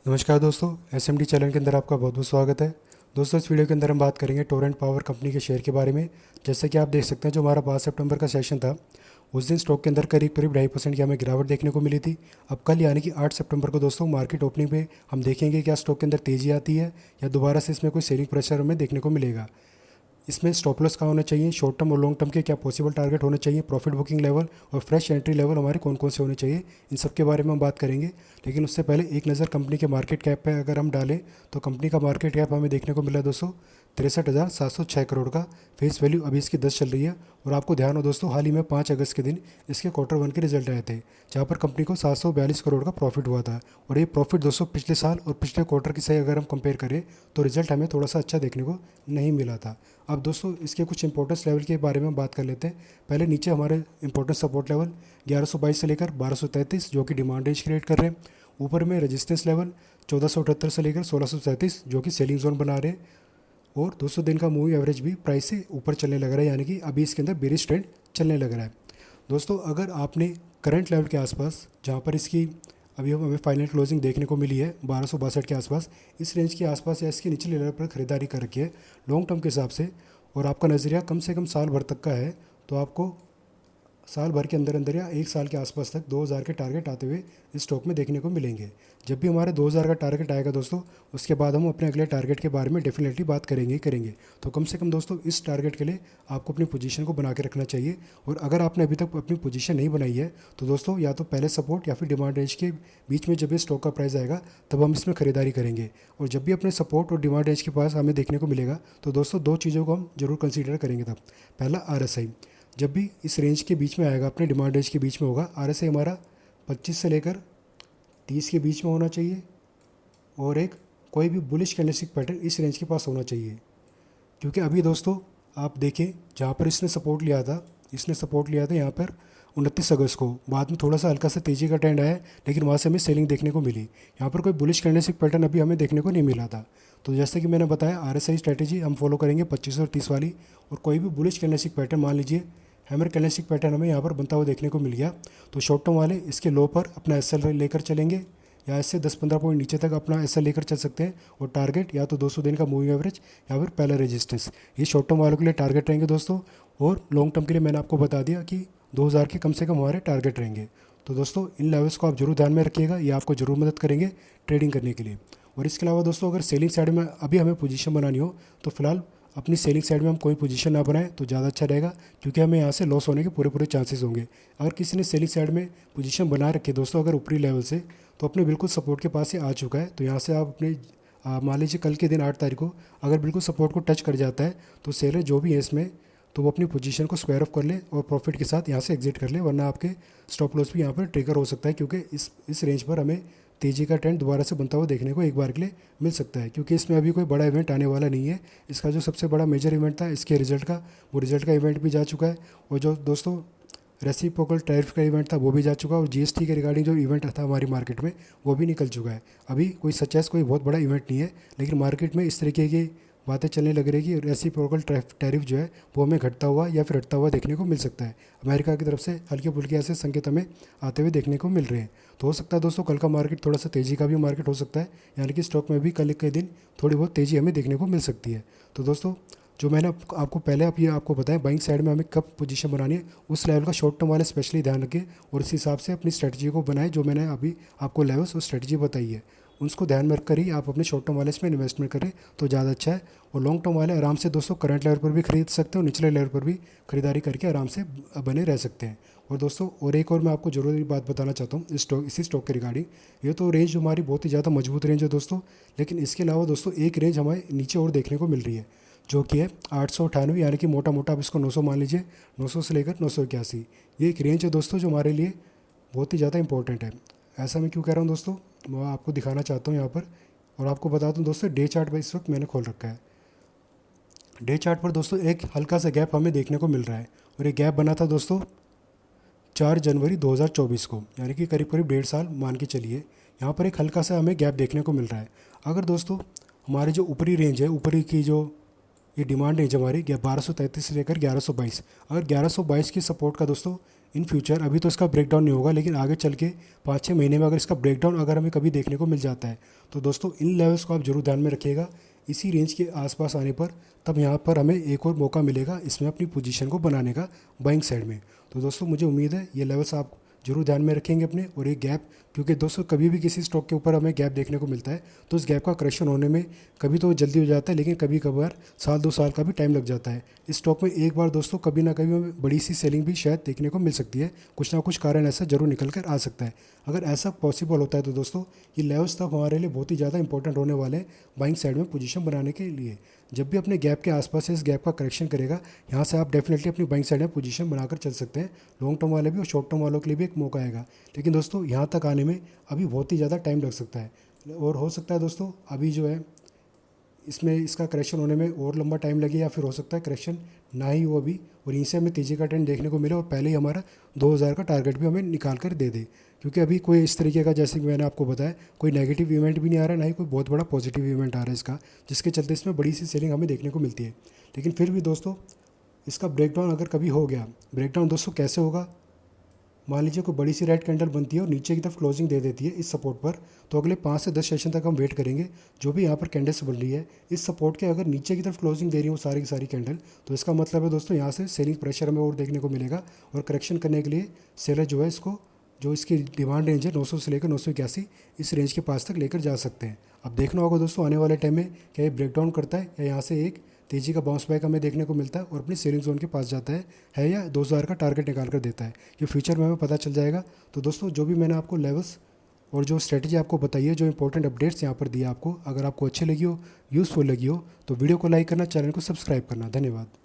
नमस्कार दोस्तों, SMD channel के अंदर आपका बहुत बहुत स्वागत है। दोस्तों, इस वीडियो के अंदर हम बात करेंगे टोरेंट पावर कंपनी के शेयर के बारे में। जैसे कि आप देख सकते हैं, जो हमारा 5 सितंबर का सेशन था, उस दिन स्टॉक के अंदर करीब करीब 2.5% की हमें गिरावट देखने को मिली थी। अब कल यानी कि 8 सितंबर को दोस्तों मार्केट ओपनिंग पे हम देखेंगे क्या स्टॉक के अंदर तेज़ी आती है या दोबारा से इसमें कोई सेलिंग प्रेशर हमें देखने को मिलेगा। इसमें स्टॉप लॉस कहाँ होना चाहिए, शॉर्ट टर्म और लॉन्ग टर्म के क्या पॉसिबल टारगेट होने चाहिए, प्रॉफिट बुकिंग लेवल और फ्रेश एंट्री लेवल हमारे कौन कौन से होने चाहिए, इन सब के बारे में हम बात करेंगे। लेकिन उससे पहले एक नज़र कंपनी के मार्केट कैप पे अगर हम डालें तो कंपनी का मार्केट कैप हमें देखने को मिला है दोस्तों 63,706 करोड़ का। फेस वैल्यू अभी इसकी 10 चल रही है। और आपको ध्यान हो दोस्तों, हाल ही में 5 अगस्त के दिन इसके क्वार्टर 1 के रिजल्ट आए थे, जहाँ पर कंपनी को 742 करोड़ का प्रॉफिट हुआ था। और ये प्रॉफिट दोस्तों पिछले साल और पिछले क्वार्टर की से अगर हम कंपेयर करें तो रिजल्ट हमें थोड़ा सा अच्छा देखने को नहीं मिला था। अब दोस्तों इसके कुछ इंपॉर्टेंस लेवल के बारे में बात कर लेते हैं। पहले नीचे हमारे इंपॉर्टेंट सपोर्ट लेवल 1122 से लेकर 1233 जो कि डिमांड रेंज क्रिएट कर रहे हैं। ऊपर में रेजिस्टेंस लेवल 1478 से लेकर 1637 जो कि सेलिंग जोन बना रहे हैं। और 200 दिन का मूवी एवरेज भी प्राइस से ऊपर चलने लग रहा है, यानी कि अभी इसके अंदर बेरिश ट्रेंड चलने लग रहा है। दोस्तों, अगर आपने करंट लेवल के आसपास, जहाँ पर इसकी अभी हमें फाइनल क्लोजिंग देखने को मिली है 1262 के आसपास, इस रेंज के आसपास या इसके निचले लेवल पर खरीदारी कर रखी है लॉन्ग टर्म के हिसाब से, और आपका नज़रिया कम से कम साल भर तक का है, तो आपको साल भर के अंदर अंदर या एक साल के आसपास तक 2000 के टारगेट आते हुए इस स्टॉक में देखने को मिलेंगे। जब भी हमारे 2000 का टारगेट आएगा दोस्तों, उसके बाद हम अपने अगले टारगेट के बारे में डेफिनेटली बात करेंगे ही करेंगे। तो कम से कम दोस्तों इस टारगेट के लिए आपको अपनी पोजीशन को बना के रखना चाहिए। और अगर आपने अभी तक अपनी पोजीशन नहीं बनाई है तो दोस्तों या तो पहले सपोर्ट या फिर डिमांड रेंज के बीच में जब ये स्टॉक का प्राइस आएगा तब हम इसमें खरीदारी करेंगे। और जब भी अपने सपोर्ट और डिमांड रेंज के पास हमें देखने को मिलेगा तो दोस्तों दो चीज़ों को हम जरूर कंसीडर करेंगे तब। पहला RSI, जब भी इस रेंज के बीच में आएगा, अपने डिमांड रेंज के बीच में होगा, RSI हमारा 25 से लेकर 30 के बीच में होना चाहिए। और एक कोई भी बुलिश कैंडलस्टिक पैटर्न इस रेंज के पास होना चाहिए। क्योंकि अभी दोस्तों आप देखें, जहाँ पर इसने सपोर्ट लिया था, यहाँ पर 29 अगस्त को, बाद में थोड़ा सा हल्का सा तेज़ी का ट्रेंड आया, लेकिन वहाँ से हमें सेलिंग देखने को मिली। यहाँ पर कोई बुलिश कैंडलस्टिक पैटर्न अभी हमें देखने को नहीं मिला था। तो जैसे कि मैंने बताया, RSI स्ट्रैटेजी हम फॉलो करेंगे 25 और 30 वाली। और कोई भी बुलिश कैंडलस्टिक पैटर्न, मान लीजिए हैमर कैंडलस्टिक पैटर्न हमें यहाँ पर बनता हुआ देखने को मिल गया, तो शॉर्ट टर्म वाले इसके लो पर अपना SL लेकर चलेंगे, या इससे 10-15 पॉइंट नीचे तक अपना SL लेकर चल सकते हैं। और टारगेट या तो 200 दिन का मूविंग एवरेज या फिर पहला रेजिस्टेंस, ये शॉर्ट टर्म वालों के लिए टारगेट रहेंगे दोस्तों। और लॉन्ग टर्म के लिए मैंने आपको बता दिया कि 2000 के कम से कम हमारे टारगेट रहेंगे। तो दोस्तों इन लेवल्स को आप जरूर ध्यान में रखिएगा, ये आपको जरूर मदद करेंगे ट्रेडिंग करने के लिए। और इसके अलावा दोस्तों, अगर सेलिंग साइड में अभी हमें पोजीशन बनानी हो तो फिलहाल अपनी सेलिंग साइड में हम कोई पोजीशन ना बनाएं तो ज़्यादा अच्छा रहेगा, क्योंकि हमें यहाँ से लॉस होने के पूरे पूरे चांसेस होंगे। अगर किसी ने सेलिंग साइड में पोजीशन बना रखी है दोस्तों, अगर ऊपरी लेवल से, तो अपने बिल्कुल सपोर्ट के पास ही आ चुका है, तो यहाँ से आप अपने मान लीजिए कल के दिन 8 तारीख को अगर बिल्कुल सपोर्ट को टच कर जाता है तो सेलर जो भी है इसमें, तो वो अपनी पोजीशन को स्क्वायर ऑफ कर ले और प्रॉफिट के साथ यहाँ से एग्जिट कर ले, वरना आपके स्टॉप लॉस भी यहाँ पर ट्रिगर हो सकता है, क्योंकि इस रेंज पर हमें तेज़ी का ट्रेंड दोबारा से बनता हुआ देखने को एक बार के लिए मिल सकता है। क्योंकि इसमें अभी कोई बड़ा इवेंट आने वाला नहीं है। इसका जो सबसे बड़ा मेजर इवेंट था इसके रिजल्ट का, वो रिजल्ट का इवेंट भी जा चुका है। और जो दोस्तों रेसिप्रोकल टैरिफ का इवेंट था वो भी जा चुका है। और GST के रिगार्डिंग जो इवेंट था हमारी मार्केट में, वो भी निकल चुका है। अभी कोई सच कोई बहुत बड़ा इवेंट नहीं है, लेकिन मार्केट में इस तरीके की बातें चलने लग रही है कि रेसिप्रोकल टैरिफ जो है वो हमें घटता हुआ या फिर हटता हुआ देखने को मिल सकता है। अमेरिका की तरफ से हल्के फुल्के ऐसे संकेत हमें आते हुए देखने को मिल रहे हैं। तो हो सकता है दोस्तों कल का मार्केट थोड़ा सा तेज़ी का भी मार्केट हो सकता है, यानी कि स्टॉक में भी कल के दिन थोड़ी बहुत तेज़ी हमें देखने को मिल सकती है। तो दोस्तों जो मैंने आपको पहले ये आपको बताया, बाइंग साइड में हमें कब पोजीशन बनानी है, उस लेवल का शॉर्ट टर्म वाले स्पेशली ध्यान रखें और इस हिसाब से अपनी स्ट्रेटजी को बनाएं। जो मैंने अभी आपको लेवल्स और स्ट्रेटजी बताई है उसको ध्यान में रखकर ही आप अपने शॉर्ट टर्म वाले इसमें इन्वेस्टमेंट करें तो ज़्यादा अच्छा है। और लॉन्ग टर्म वाले आराम से दोस्तों करंट लेवल पर भी खरीद सकते हैं और निचले लेवल पर भी खरीदारी करके आराम से बने रह सकते हैं। और दोस्तों और एक और मैं आपको जरूरी बात बताना चाहता हूँ इसी स्टॉक के रिगार्डिंग। ये तो रेंज हमारी बहुत ही ज़्यादा मजबूत रेंज है दोस्तों, लेकिन इसके अलावा दोस्तों एक रेंज हमारे नीचे और देखने को मिल रही है, जो कि है 898, यानी कि मोटा मोटा आप इसको 900 मान लीजिए, 900 से लेकर 981। ये एक रेंज है दोस्तों जो हमारे लिए बहुत ही ज़्यादा इंपॉर्टेंट है। ऐसा मैं क्यों कह रहा हूँ दोस्तों, मैं आपको दिखाना चाहता हूँ यहाँ पर। और आपको बता दूँ दोस्तों, डे चार्ट पर इस वक्त मैंने खोल रखा है। डे चार्ट पर दोस्तों एक हल्का सा गैप हमें देखने को मिल रहा है, और ये गैप बना था दोस्तों 4 जनवरी 2024 को, यानी कि करीब करीब 1.5 साल मान के चलिए। यहाँ पर एक हल्का सा हमें गैप देखने को मिल रहा है। अगर दोस्तों हमारी जो ऊपरी रेंज है, ऊपरी की जो ये डिमांड रेंज हमारी 1233 से लेकर 1122, अगर 1122 की सपोर्ट का दोस्तों इन फ्यूचर अभी तो इसका ब्रेकडाउन नहीं होगा, लेकिन आगे चल के 5-6 महीने में अगर इसका ब्रेकडाउन अगर हमें कभी देखने को मिल जाता है तो दोस्तों इन लेवल्स को आप जरूर ध्यान में रखिएगा। इसी रेंज के आसपास आने पर तब यहाँ पर हमें एक और मौका मिलेगा इसमें अपनी पोजीशन को बनाने का बाइंग साइड में। तो दोस्तों मुझे उम्मीद है ये लेवल्स आप जरूर ध्यान में रखेंगे अपने, और एक गैप, क्योंकि दोस्तों कभी भी किसी स्टॉक के ऊपर हमें गैप देखने को मिलता है तो उस गैप का करेक्शन होने में कभी तो जल्दी हो जाता है, लेकिन कभी कभार साल 2 साल का भी टाइम लग जाता है। इस स्टॉक में एक बार दोस्तों कभी ना कभी हमें बड़ी सी सेलिंग भी शायद देखने को मिल सकती है, कुछ ना कुछ कारण ऐसा जरूर निकल कर आ सकता है। अगर ऐसा पॉसिबल होता है तो दोस्तों ये लेवल्स तब हमारे लिए बहुत ही ज़्यादा इंपॉर्टेंट होने वाले हैं बाइंग साइड में पोजीशन बनाने के लिए। जब भी अपने गैप के आसपास से इस गैप का करेक्शन करेगा, यहाँ से आप डेफिनेटली अपनी बाइंग साइड में पोजीशन बनाकर चल सकते हैं। लॉन्ग टर्म वाले भी और शॉर्ट टर्म वालों के लिए भी एक मौका आएगा, लेकिन दोस्तों यहाँ तक आने में अभी बहुत ही ज़्यादा टाइम लग सकता है, और हो सकता है दोस्तों अभी जो है इसमें इसका करेक्शन होने में और लंबा टाइम लगे, या फिर हो सकता है करेक्शन ना ही हो अभी और इनसे हमें तेज़ी का ट्रेंड देखने को मिले और पहले ही हमारा 2000 का टारगेट भी हमें निकाल कर दे दे। क्योंकि अभी कोई इस तरीके का, जैसे कि मैंने आपको बताया, कोई नेगेटिव इवेंट भी नहीं आ रहा, ना ही कोई बहुत बड़ा पॉजिटिव इवेंट आ रहा है इसका, जिसके चलते इसमें बड़ी सी सेलिंग हमें देखने को मिलती है। लेकिन फिर भी दोस्तों इसका ब्रेकडाउन अगर कभी हो गया, ब्रेकडाउन दोस्तों कैसे होगा, मान लीजिए कोई बड़ी सी रेड कैंडल बनती है और नीचे की तरफ क्लोजिंग दे देती है इस सपोर्ट पर, तो अगले 5 से 10 सेशन तक हम वेट करेंगे। जो भी यहाँ पर कैंडल्स बन रही है इस सपोर्ट के, अगर नीचे की तरफ क्लोजिंग दे रही है वो सारी की सारी कैंडल, तो इसका मतलब है दोस्तों यहाँ से सेलिंग प्रेशर हमें और देखने को मिलेगा, और करेक्शन करने के लिए सेलर जो है इसको, जो इसकी डिमांड रेंज है 900 से लेकर 981, इस रेंज के पास तक लेकर जा सकते हैं। अब देखना होगा दोस्तों आने वाले टाइम में क्या ये ब्रेकडाउन करता है या यहाँ से एक तेज़ी का बाउंस बैक हमें देखने को मिलता है और अपनी सेलिंग जोन के पास जाता है या 2000 का टारगेट निकाल कर देता है। ये फ्यूचर में हमें पता चल जाएगा। तो दोस्तों जो भी मैंने आपको लेवल्स और जो स्ट्रेटजी आपको बताई है, जो इंपॉर्टेंट अपडेट्स यहाँ पर दिए आपको, अगर आपको अच्छी लगी हो, यूज़फुल लगी हो, तो वीडियो को लाइक करना, चैनल को सब्सक्राइब करना। धन्यवाद।